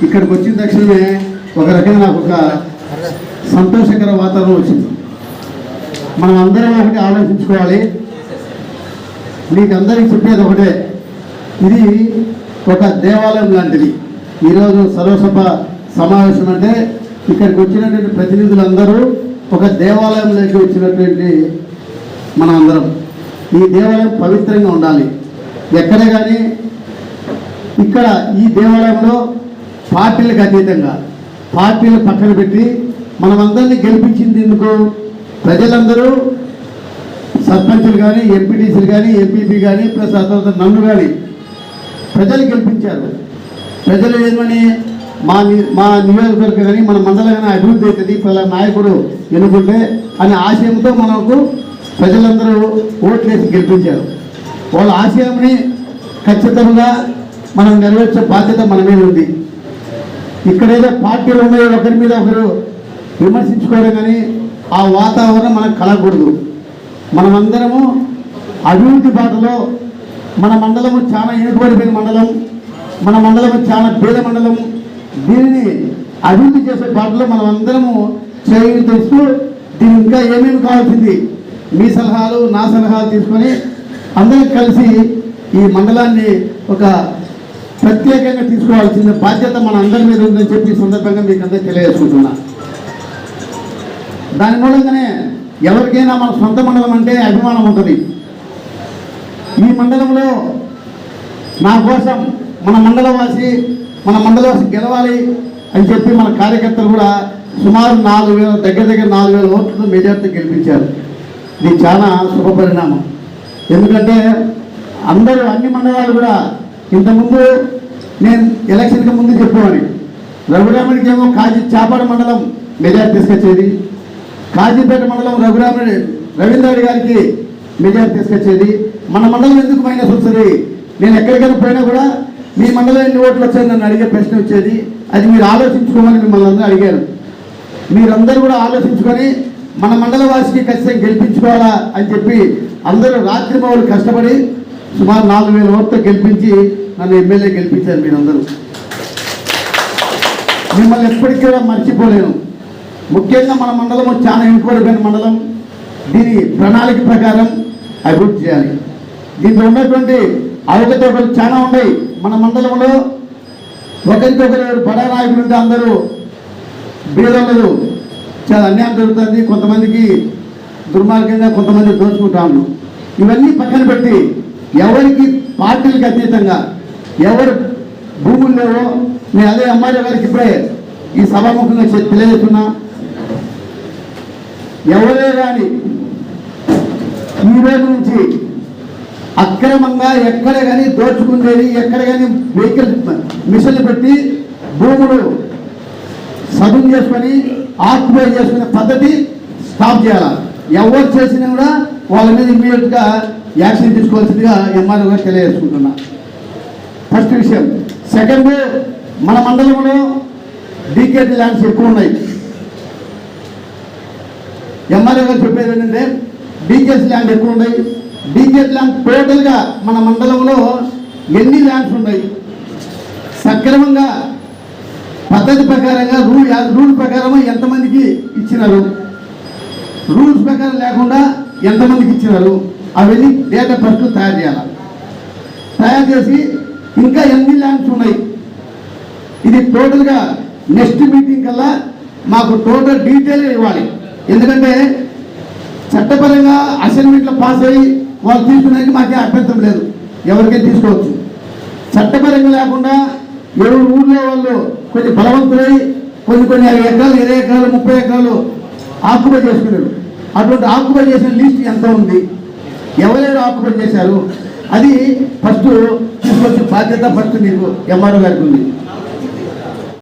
ఇక్కడికి వచ్చిన తక్షణమే ఒక రకంగా నాకు ఒక సంతోషకర వాతావరణం వచ్చింది. మనం అందరం ఒకటి ఆలోచించుకోవాలి. మీకు అందరికీ చెప్పేది ఒకటే, ఇది ఒక దేవాలయం లాంటిది. ఈరోజు సర్వసభ సమావేశం అంటే ఇక్కడికి వచ్చినటువంటి ప్రతినిధులందరూ ఒక దేవాలయంలోకి వచ్చినటువంటి మన అందరం. ఈ దేవాలయం పవిత్రంగా ఉండాలి. ఎక్కడే కానీ ఇక్కడ ఈ దేవాలయంలో పార్టీలకు అతీతంగా, పార్టీలు పక్కన పెట్టి మనమందరినీ గెలిపించింది ఎందుకు? ప్రజలందరూ సర్పంచులు కానీ, ఎంపీటీసీలు కానీ, ఎంపీపీ కానీ, ప్లస్ ఆ తర్వాత నన్ను కానీ ప్రజలు గెలిపించారు. ప్రజలు ఏమని మా నియోజకవర్గం కానీ మన మండలం కానీ అభివృద్ధి అవుతుంది, పలా నాయకుడు ఎన్నుకుంటే అనే ఆశయంతో మనకు ప్రజలందరూ ఓట్లేసి గెలిపించారు. వాళ్ళ ఆశయాన్ని ఖచ్చితంగా మనం నెరవేర్చే బాధ్యత మన మీద ఉంది. ఇక్కడేదో పార్టీలు ఉన్నాయో ఒకరి మీద ఒకరు విమర్శించుకోవడం కానీ ఆ వాతావరణం మనకు కలగకూడదు. మనమందరము అభివృద్ధి బాటలో, మన మండలము చాలా వెనుకబడిపోయిన మండలం, మన మండలము చాలా పేద మండలం, దీనిని అభివృద్ధి చేసే బాటలో మనం అందరము చేస్తూ దీని ఇంకా ఏమేమి కావాల్సింది మీ సలహాలు నా సలహాలు తీసుకొని అందరం కలిసి ఈ మండలాన్ని ఒక ప్రత్యేకంగా తీసుకోవాల్సిన బాధ్యత మన అందరి మీద ఉందని చెప్పి ఈ సందర్భంగా మీకు అందరికీ తెలియజేసుకుంటున్నా. దాని మూలంగానే ఎవరికైనా మన సొంత మండలం అంటే అభిమానం ఉంటుంది. ఈ మండలంలో నా కోసం మన మండలవాసి గెలవాలి అని చెప్పి మన కార్యకర్తలు కూడా సుమారు 4,000 దగ్గర 4,000 ఓట్లతో మెజార్టీ గెలిపించారు. ఇది చాలా శుభపరిణామం. ఎందుకంటే అందరూ అన్ని మండలాలు కూడా ఇంతకుముందు నేను ఎలక్షన్కి ముందు చెప్పేవాడిని, రఘురాముడికి ఏమో చాపాడు మండలం మెజార్టీ తీసుకొచ్చేది, కాజీపేట మండలం రవీంద్ర గారికి మెజార్టీ తీసుకొచ్చేది. మన మండలం ఎందుకు మైనస్ వస్తుంది? నేను ఎక్కడికైనా పోయినా కూడా మీ మండలం ఎన్ని ఓట్లు వచ్చాయని నన్ను అడిగే ప్రశ్న వచ్చేది. అది మీరు ఆలోచించుకోమని మిమ్మల్ని అందరూ అడిగారు. మీరందరూ కూడా ఆలోచించుకొని మన మండల వాసికి ఖచ్చితంగా గెలిపించుకోవాలా అని చెప్పి అందరూ రాత్రి పౌరులు కష్టపడి సుమారు 4,000 ఓట్లతో గెలిపించి నన్ను ఎమ్మెల్యే గెలిపించారు. మీరందరూ మిమ్మల్ని ఎప్పటికీ కూడా మర్చిపోలేను. ముఖ్యంగా మన మండలం చాలా వెనుకబడిపోయిన మండలం. దీని ప్రణాళిక ప్రకారం అభివృద్ధి చేయాలి. దీంట్లో ఉన్నటువంటి అవకతవకలు చాలా ఉన్నాయి. మన మండలంలో ఒకరికొకరు బడా నాయకులు ఉంటే అందరూ బీదలు, చాలా అన్యాయం జరుగుతుంది. కొంతమందికి దుర్మార్గంగా కొంతమంది దోచుకుంటాము. ఇవన్నీ పక్కన పెట్టి ఎవరికి పార్టీలకు అతీతంగా ఎవరు భూములు లేవో, నేను అదే అమ్మాయి గారికి ఇప్పుడే ఈ సభాముఖంగా తెలియజేస్తున్నా, ఎవరే కానీ ఈ రోజు నుంచి అక్రమంగా ఎక్కడ కానీ దోచుకునేది, ఎక్కడ కానీ వెహికల్ మిషన్లు పెట్టి భూములు సదును చేసుకొని ఆక్యుపై చేసుకునే పద్ధతి స్టాప్ చేయాలి. ఎవరు చేసినా కూడా వాళ్ళ మీద ఇమ్మీడియట్గా యాక్షన్ తీసుకోవాల్సిందిగా ఎంఆర్ఓ గారు తెలియజేసుకుంటున్నా. ఫస్ట్ విషయం. సెకండ్, మన మండలంలో డీకేటీ ల్యాండ్స్ ఎక్కువ ఉన్నాయి. ఎంఆర్ఓ గారు చెప్పేది ఏంటంటే డీకేసీ ల్యాండ్ ఎక్కువ ఉన్నాయి. డీకేసీ ల్యాండ్ టోటల్గా మన మండలంలో ఎన్ని ల్యాండ్స్ ఉన్నాయి, సక్రమంగా పద్ధతి ప్రకారంగా రూల్ ప్రకారం ఎంతమందికి ఇచ్చినారు, రూల్స్ ప్రకారం లేకుండా ఎంతమందికి ఇచ్చినారు, అవన్నీ డేటా ఫస్ట్ తయారు చేయాలి. తయారు చేసి ఇంకా ఎన్ని ల్యాండ్స్ ఉన్నాయి, ఇది టోటల్గా నెక్స్ట్ మీటింగ్ కల్లా మాకు టోటల్ డీటెయిల్ ఇవ్వాలి. ఎందుకంటే చట్టపరంగా అసైన్మెంట్లో పాస్ అయ్యి వాళ్ళు తీసుకునేది మాకే అభ్యంతరం లేదు, ఎవరికైనా తీసుకోవచ్చు. చట్టపరంగా లేకుండా ఎవరు ఊళ్ళో వాళ్ళు కొంచెం బలవంతులై కొన్ని 20 ఎకరాలు 20 ఎకరాలు 30 ఎకరాలు ఆక్యుపై చేసుకున్నారు. అటువంటి ఆక్యుపై చేసిన లిస్ట్ ఎంత ఉంది, ఎవరెవరు ఆక్యుపై చేశారు, అది ఫస్ట్ తీసుకొచ్చే బాధ్యత ఫస్ట్ మీకు ఎంఆర్ఓ గారికి ఉంది.